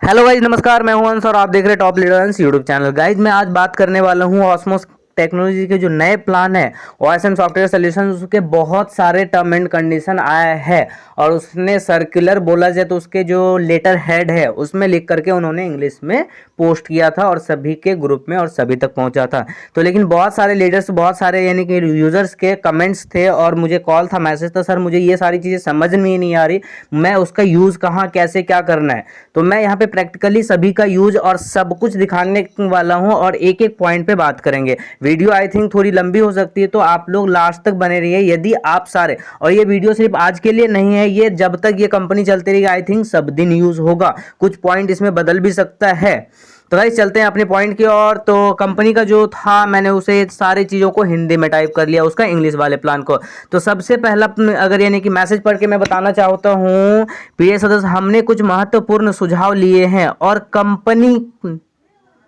Hello guys, नमस्कार। मैं हूं अंश और आप देख रहे हैं top leaders YouTube channel. Guys मैं आज बात करने वाला हूं ऑस्मोस टेक्नोलॉजी के जो नए प्लान है ओएसएम सॉफ्टवेयर सॉल्यूशन, उसके बहुत सारे टर्म एंड कंडीशन आया है और उसने सर्कुलर बोला जाए तो उसके जो लेटर हेड है उसमें लिख करके उन्होंने इंग्लिश में पोस्ट किया था और सभी के ग्रुप में और सभी तक पहुंचा था। तो लेकिन बहुत सारे लीडर्स, बहुत सारे यानी कि यूजर्स के कमेंट्स थे और मुझे कॉल था, मैसेज था, सर मुझे ये सारी चीज़ें समझ में नहीं आ रही, मैं उसका यूज़ कहाँ, कैसे, क्या करना है। तो मैं यहाँ पे प्रैक्टिकली सभी का यूज और सब कुछ दिखाने वाला हूँ और एक एक पॉइंट पे बात करेंगे। वीडियो आई थिंक थोड़ी लंबी हो सकती है, तो आप लोग लास्ट तक बने रहिए यदि आप सारे। और ये वीडियो सिर्फ आज के लिए नहीं है, ये जब तक ये कंपनी चलती रहेगी आई थिंक सब दिन यूज होगा। कुछ पॉइंट इसमें बदल भी सकता है। तो गाइस चलते हैं अपने पॉइंट की ओर। तो कंपनी का जो था, मैंने उसे सारी चीज़ों को हिंदी में टाइप कर लिया, उसका इंग्लिश वाले प्लान को। तो सबसे पहला अगर यानी कि मैसेज पढ़ के मैं बताना चाहता हूँ, प्रिय सदस्य, हमने कुछ महत्वपूर्ण सुझाव लिए हैं और कंपनी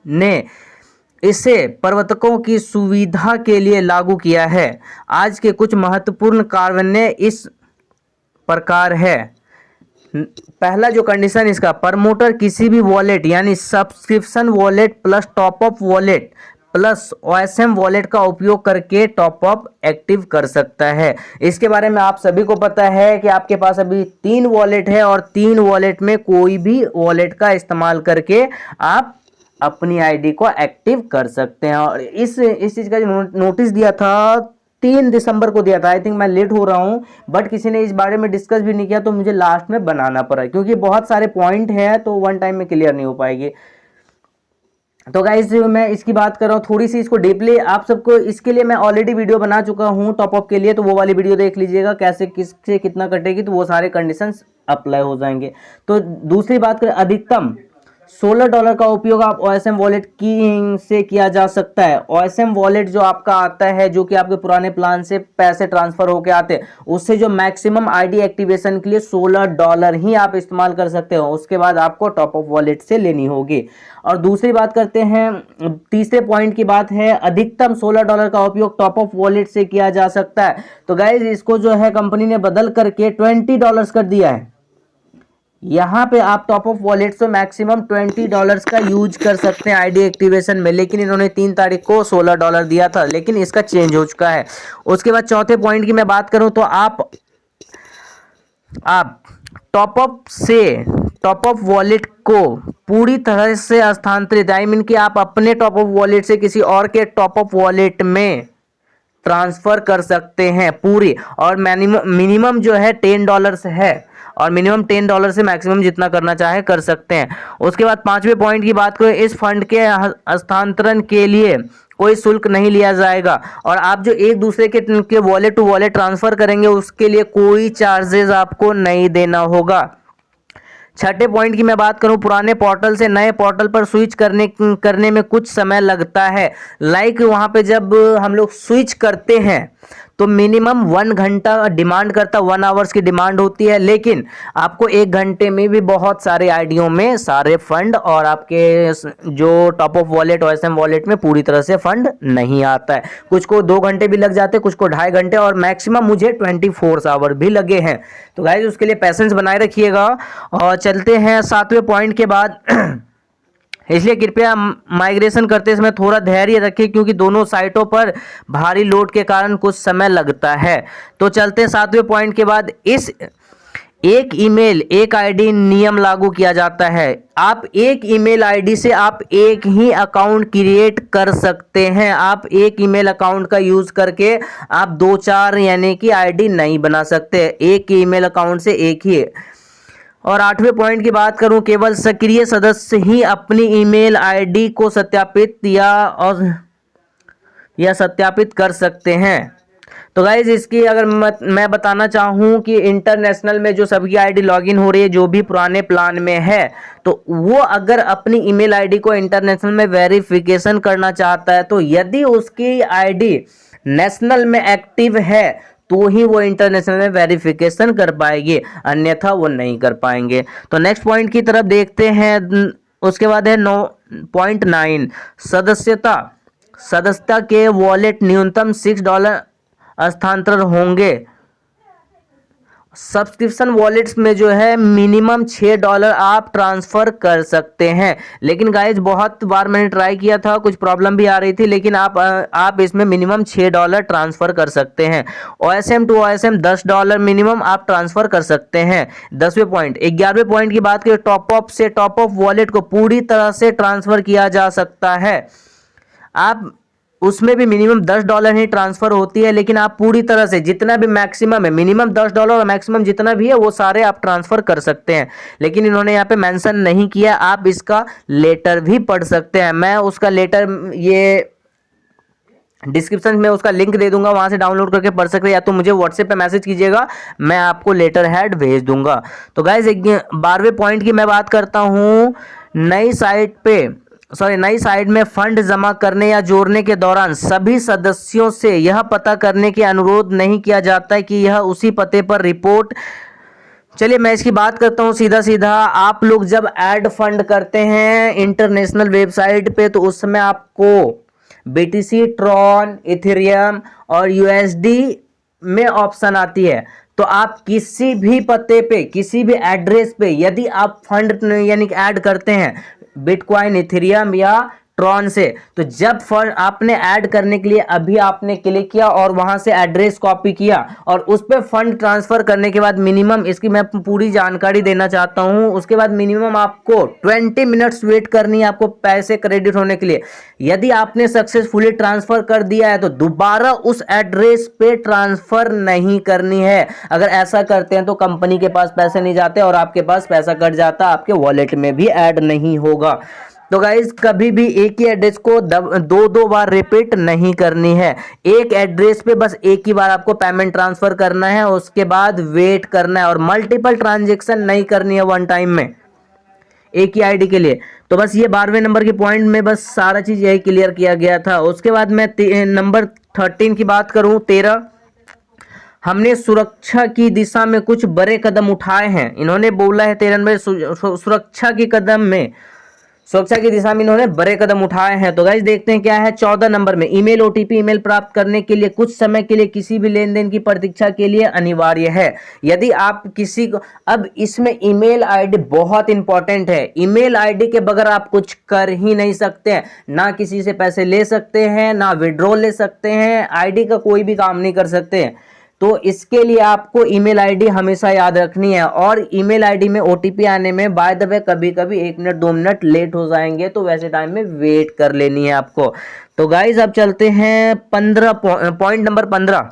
ने इसे प्रवर्तकों की सुविधा के लिए लागू किया है। आज के कुछ महत्वपूर्ण कार्य इस प्रकार है। पहला जो कंडीशन इसका, प्रमोटर किसी भी वॉलेट यानी subscription wallet plus top up wallet plus OSM wallet का उपयोग करके टॉपअप एक्टिव कर सकता है। इसके बारे में आप सभी को पता है कि आपके पास अभी 3 वॉलेट है और 3 वॉलेट में कोई भी वॉलेट का इस्तेमाल करके आप अपनी आईडी को एक्टिव कर सकते हैं। और इस चीज़ का जो नोटिस दिया था 3 दिसंबर को दिया था। आई थिंक मैं लेट हो रहा हूँ, बट किसी ने इस बारे में डिस्कस भी नहीं किया तो मुझे लास्ट में बनाना पड़ा, क्योंकि बहुत सारे पॉइंट हैं तो वन टाइम में क्लियर नहीं हो पाएगी। तो गाइस मैं इसकी बात कर रहा हूँ थोड़ी सी, इसको डीपली आप सबको, इसके लिए मैं ऑलरेडी वीडियो बना चुका हूँ टॉपअप के लिए, तो वो वाली वीडियो देख लीजिएगा कैसे किससे कितना कटेगी, तो वो सारे कंडीशंस अप्लाई हो जाएंगे। तो दूसरी बात करें, अधिकतम $16 का उपयोग आप ओएसएम वॉलेट की से किया जा सकता है। ओएसएम वॉलेट जो आपका आता है, जो कि आपके पुराने प्लान से पैसे ट्रांसफर होके आते हैं, उससे जो मैक्सिमम आईडी एक्टिवेशन के लिए $16 ही आप इस्तेमाल कर सकते हो। उसके बाद आपको टॉप अप वॉलेट से लेनी होगी। और दूसरी बात करते हैं, तीसरे पॉइंट की बात है, अधिकतम $16 का उपयोग टॉप अप वॉलेट से किया जा सकता है। तो गाइज इसको जो है कंपनी ने बदल करके $20 कर दिया है। यहाँ पे आप टॉप अप वॉलेट से मैक्सिमम $20 का यूज कर सकते हैं आईडी एक्टिवेशन में, लेकिन इन्होंने 3 तारीख को $16 दिया था, लेकिन इसका चेंज हो चुका है। उसके बाद चौथे पॉइंट की मैं बात करूं तो आप टॉप अप वॉलेट को पूरी तरह से स्थानांतरित, आई मीन कि आप अपने टॉप अप वॉलेट से किसी और के टॉप अप वॉलेट में ट्रांसफर कर सकते हैं पूरी। और मिनिमम जो है $10 है, और मिनिमम $10 से मैक्सिमम जितना करना चाहे कर सकते हैं। उसके बाद पांचवें पॉइंट की बात करें, इस फंड के हस्तांतरण के लिए कोई शुल्क नहीं लिया जाएगा, और आप जो एक दूसरे के वॉलेट टू वॉलेट ट्रांसफर करेंगे उसके लिए कोई चार्जेस आपको नहीं देना होगा। छठे पॉइंट की मैं बात करूं, पुराने पोर्टल से नए पोर्टल पर स्विच करने में कुछ समय लगता है। लाइक वहां पे जब हम लोग स्विच करते हैं तो मिनिमम 1 घंटा डिमांड करता, 1 आवर्स की डिमांड होती है, लेकिन आपको 1 घंटे में भी बहुत सारे आईडियों में सारे फंड और आपके जो टॉप ऑफ वॉलेट और एसएम वॉलेट में पूरी तरह से फंड नहीं आता है। कुछ को 2 घंटे भी लग जाते हैं, कुछ को 2.5 घंटे, और मैक्सिमम मुझे 24 आवर भी लगे हैं। तो गाइज उसके लिए पैसेंस बनाए रखिएगा। और चलते हैं 7वें पॉइंट के बाद। इसलिए कृपया माइग्रेशन करते समय थोड़ा धैर्य रखें, क्योंकि दोनों साइटों पर भारी लोड के कारण कुछ समय लगता है। तो चलते हैं 7वें पॉइंट के बाद। इस एक ईमेल एक आईडी नियम लागू किया जाता है। आप एक ईमेल आईडी से आप एक ही अकाउंट क्रिएट कर सकते हैं। आप एक ईमेल अकाउंट का यूज करके आप 2-4 यानी कि आईडी नहीं बना सकते। एक ईमेल अकाउंट से एक ही। और 8वें पॉइंट की बात करूं, केवल सक्रिय सदस्य ही अपनी ईमेल आईडी को सत्यापित या सत्यापित कर सकते हैं। तो गाइज इसकी अगर मैं बताना चाहूँ कि इंटरनेशनल में जो सबकी आईडी लॉगिन हो रही है, जो भी पुराने प्लान में है, तो वो अगर अपनी ईमेल आईडी को इंटरनेशनल में वेरिफिकेशन करना चाहता है, तो यदि उसकी आईडी नेशनल में एक्टिव है तो ही वो इंटरनेशनल में वेरिफिकेशन कर पाएगी, अन्यथा वो नहीं कर पाएंगे। तो नेक्स्ट पॉइंट की तरफ देखते हैं। उसके बाद है 9.9, सदस्यता के वॉलेट न्यूनतम $6 स्थानांतरण होंगे। सब्सक्रिप्शन वॉलेट्स में जो है मिनिमम $6 आप ट्रांसफ़र कर सकते हैं। लेकिन गाइज बहुत बार मैंने ट्राई किया था, कुछ प्रॉब्लम भी आ रही थी, लेकिन आप इसमें मिनिमम $6 ट्रांसफ़र कर सकते हैं। OSM टू OSM $10 मिनिमम आप ट्रांसफ़र कर सकते हैं। 10वें पॉइंट। 11वें पॉइंट की बात करें, टॉपअप से टॉपअप वॉलेट को पूरी तरह से ट्रांसफ़र किया जा सकता है। आप उसमें भी मिनिमम $10 ही ट्रांसफर होती है, लेकिन आप पूरी तरह से जितना भी मैक्सिमम है, मिनिमम $10 और मैक्सिमम जितना भी है वो सारे आप ट्रांसफर कर सकते हैं। लेकिन इन्होंने यहाँ पे मेंशन नहीं किया, आप इसका लेटर भी पढ़ सकते हैं। मैं उसका लेटर ये डिस्क्रिप्शन में उसका लिंक दे दूंगा, वहां से डाउनलोड करके पढ़ सकते हैं, या तो मुझे व्हाट्सएप पे मैसेज कीजिएगा, मैं आपको लेटर हेड भेज दूंगा। तो गाइज 12वें पॉइंट की मैं बात करता हूँ। नई साइट में फंड जमा करने या जोड़ने के दौरान सभी सदस्यों से यह पता करने की अनुरोध नहीं किया जाता है कि यह उसी पते पर रिपोर्ट। चलिए मैं इसकी बात करता हूँ सीधा सीधा। आप लोग जब ऐड फंड करते हैं इंटरनेशनल वेबसाइट पे, तो उस समय आपको BTC, ट्रॉन, इथेरियम और USD में ऑप्शन आती है। तो आप किसी भी पते पे, किसी भी एड्रेस पे यदि आप फंड यानी कि ऐड करते हैं बिटकॉइन, इथेरियम या ट्रॉन से, तो जब फंड आपने ऐड करने के लिए अभी आपने क्लिक किया और वहां से एड्रेस कॉपी किया और उस पर फंड ट्रांसफर करने के बाद मिनिमम, इसकी मैं पूरी जानकारी देना चाहता हूं, उसके बाद मिनिमम आपको 20 मिनट्स वेट करनी है आपको पैसे क्रेडिट होने के लिए। यदि आपने सक्सेसफुली ट्रांसफर कर दिया है तो दोबारा उस एड्रेस पे ट्रांसफर नहीं करनी है। अगर ऐसा करते हैं तो कंपनी के पास पैसे नहीं जाते और आपके पास पैसा कट जाता, आपके वॉलेट में भी ऐड नहीं होगा। तो गाइज कभी भी एक ही एड्रेस को दो बार रिपीट नहीं करनी है। एक एड्रेस पे बस एक ही बार आपको पेमेंट ट्रांसफर करना है, उसके बाद वेट करना है और मल्टीपल ट्रांजेक्शन नहीं करनी है वन टाइम में एक ही आईडी के लिए। तो बस ये 12वें नंबर के पॉइंट में बस सारा चीज यही क्लियर किया गया था। उसके बाद मैं नंबर 13 की बात करूं, 13, हमने सुरक्षा की दिशा में कुछ बड़े कदम उठाए हैं। इन्होंने बोला है 13 में सुरक्षा की दिशा में इन्होंने बड़े कदम उठाए हैं। तो गाइस देखते हैं क्या है 14 नंबर में। ईमेल OTP ईमेल प्राप्त करने के लिए कुछ समय के लिए किसी भी लेन देन की प्रतीक्षा के लिए अनिवार्य है। यदि आप किसी को, अब इसमें ईमेल आईडी बहुत इंपॉर्टेंट है। ईमेल आईडी के बगैर आप कुछ कर ही नहीं सकते हैं, ना किसी से पैसे ले सकते हैं, ना विड्रॉ ले सकते हैं, आईडी का कोई भी काम नहीं कर सकते हैं। तो इसके लिए आपको ईमेल आईडी हमेशा याद रखनी है। और ईमेल आईडी में OTP आने में बाय द वे कभी कभी 1 मिनट 2 मिनट लेट हो जाएंगे, तो वैसे टाइम में वेट कर लेनी है आपको। तो गाइज अब चलते हैं 15 पॉइंट नंबर 15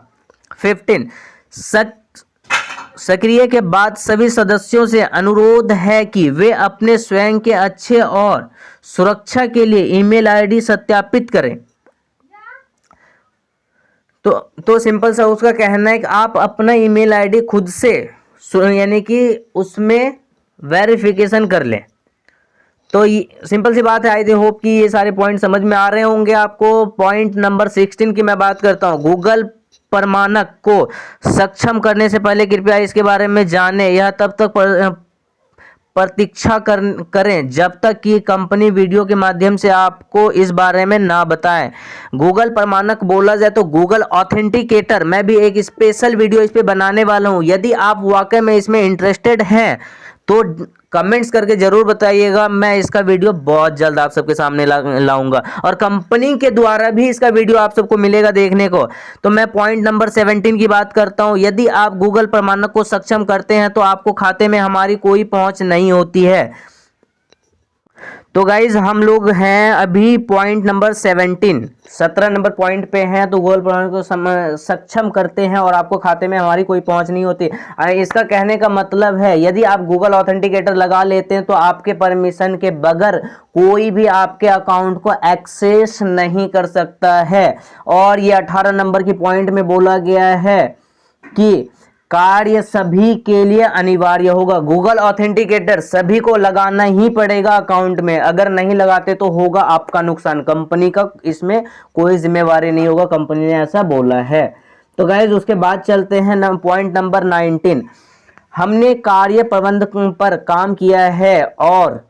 सक्रिय के बाद सभी सदस्यों से अनुरोध है कि वे अपने स्वयं के अच्छे और सुरक्षा के लिए ईमेल आईडी सत्यापित करें। तो सिंपल सा उसका कहना है कि आप अपना ईमेल आईडी खुद से यानी कि उसमें वेरिफिकेशन कर लें। तो सिंपल सी बात है। आई होप कि ये सारे पॉइंट समझ में आ रहे होंगे आपको। पॉइंट नंबर 16 की मैं बात करता हूँ। गूगल प्रमाणक को सक्षम करने से पहले कृपया इसके बारे में जानें। यह तब तक प्रतीक्षा करें जब तक कि कंपनी वीडियो के माध्यम से आपको इस बारे में ना बताएं। गूगल प्रमाणक बोला जाए तो गूगल ऑथेंटिकेटर, मैं भी एक स्पेशल वीडियो इस पे बनाने वाला हूं। यदि आप वाकई में इसमें इंटरेस्टेड हैं तो कमेंट्स करके जरूर बताइएगा। मैं इसका वीडियो बहुत जल्द आप सबके सामने लाऊंगा और कंपनी के द्वारा भी इसका वीडियो आप सबको मिलेगा देखने को। तो मैं पॉइंट नंबर 17 की बात करता हूं। यदि आप गूगल प्रमाणक को सक्षम करते हैं तो आपको खाते में हमारी कोई पहुंच नहीं होती है। तो गाइज हम लोग हैं अभी पॉइंट नंबर 17 नंबर पॉइंट पे हैं। तो गूगल प्रमाणक को सक्षम करते हैं और आपको खाते में हमारी कोई पहुंच नहीं होती। इसका कहने का मतलब है यदि आप गूगल ऑथेंटिकेटर लगा लेते हैं तो आपके परमिशन के बगैर कोई भी आपके अकाउंट को एक्सेस नहीं कर सकता है। और ये 18 नंबर की पॉइंट में बोला गया है कि कार्य सभी के लिए अनिवार्य होगा। गूगल ऑथेंटिकेटर सभी को लगाना ही पड़ेगा अकाउंट में, अगर नहीं लगाते तो होगा आपका नुकसान। कंपनी का इसमें कोई जिम्मेवारी नहीं होगा, कंपनी ने ऐसा बोला है। तो गाइज उसके बाद चलते हैं पॉइंट नंबर 19। हमने कार्य प्रबंधन पर काम किया है और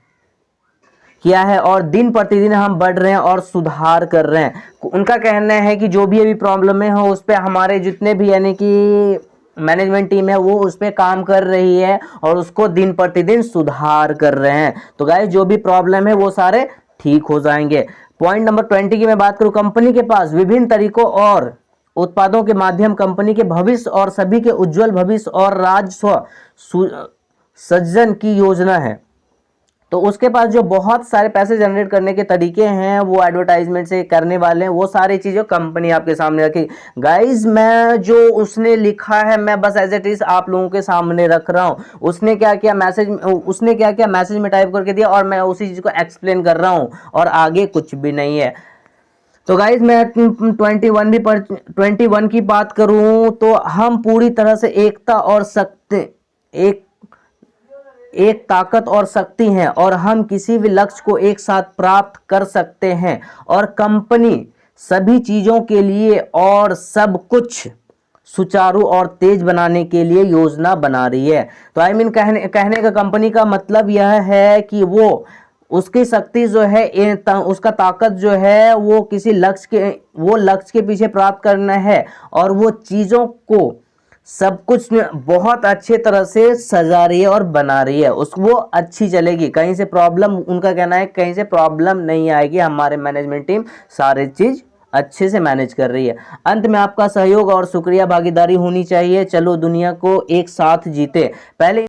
दिन प्रतिदिन हम बढ़ रहे हैं और सुधार कर रहे हैं। उनका कहना है कि जो भी अभी प्रॉब्लम है हो उस पर हमारे जितने भी यानी कि मैनेजमेंट टीम है वो उस पर काम कर रही है और उसको दिन प्रतिदिन सुधार कर रहे हैं। तो गाइस जो भी प्रॉब्लम है वो सारे ठीक हो जाएंगे। पॉइंट नंबर 20 की मैं बात करूं, कंपनी के पास विभिन्न तरीकों और उत्पादों के माध्यम कंपनी के भविष्य और सभी के उज्जवल भविष्य और राजस्व सृजन की योजना है। तो उसके पास जो बहुत सारे पैसे जनरेट करने के तरीके हैं वो एडवर्टाइजमेंट से करने वाले हैं, वो सारी चीज़ें कंपनी आपके सामने रखी। गाइस मैं जो उसने लिखा है मैं बस एज इट इज आप लोगों के सामने रख रहा हूँ। उसने क्या किया मैसेज में टाइप करके दिया और मैं उसी चीज़ को एक्सप्लेन कर रहा हूँ और आगे कुछ भी नहीं है। तो गाइज मैं 21 की बात करूं तो हम पूरी तरह से एकता और शक्ति एक ताकत और शक्ति हैं और हम किसी भी लक्ष्य को एक साथ प्राप्त कर सकते हैं और कंपनी सभी चीजों के लिए और सब कुछ सुचारू और तेज बनाने के लिए योजना बना रही है। तो आई मीन कहने का कंपनी का मतलब यह है कि वो उसकी शक्ति जो है उसका ताकत जो है वो किसी लक्ष्य के पीछे प्राप्त करना है और वो चीजों को सब कुछ बहुत अच्छे तरह से सजा रही है और बना रही है, उसको वो अच्छी चलेगी। कहीं से प्रॉब्लम, उनका कहना है कहीं से प्रॉब्लम नहीं आएगी, हमारे मैनेजमेंट टीम सारी चीज अच्छे से मैनेज कर रही है। अंत में आपका सहयोग और शुक्रिया भागीदारी होनी चाहिए। चलो दुनिया को एक साथ जीते। पहले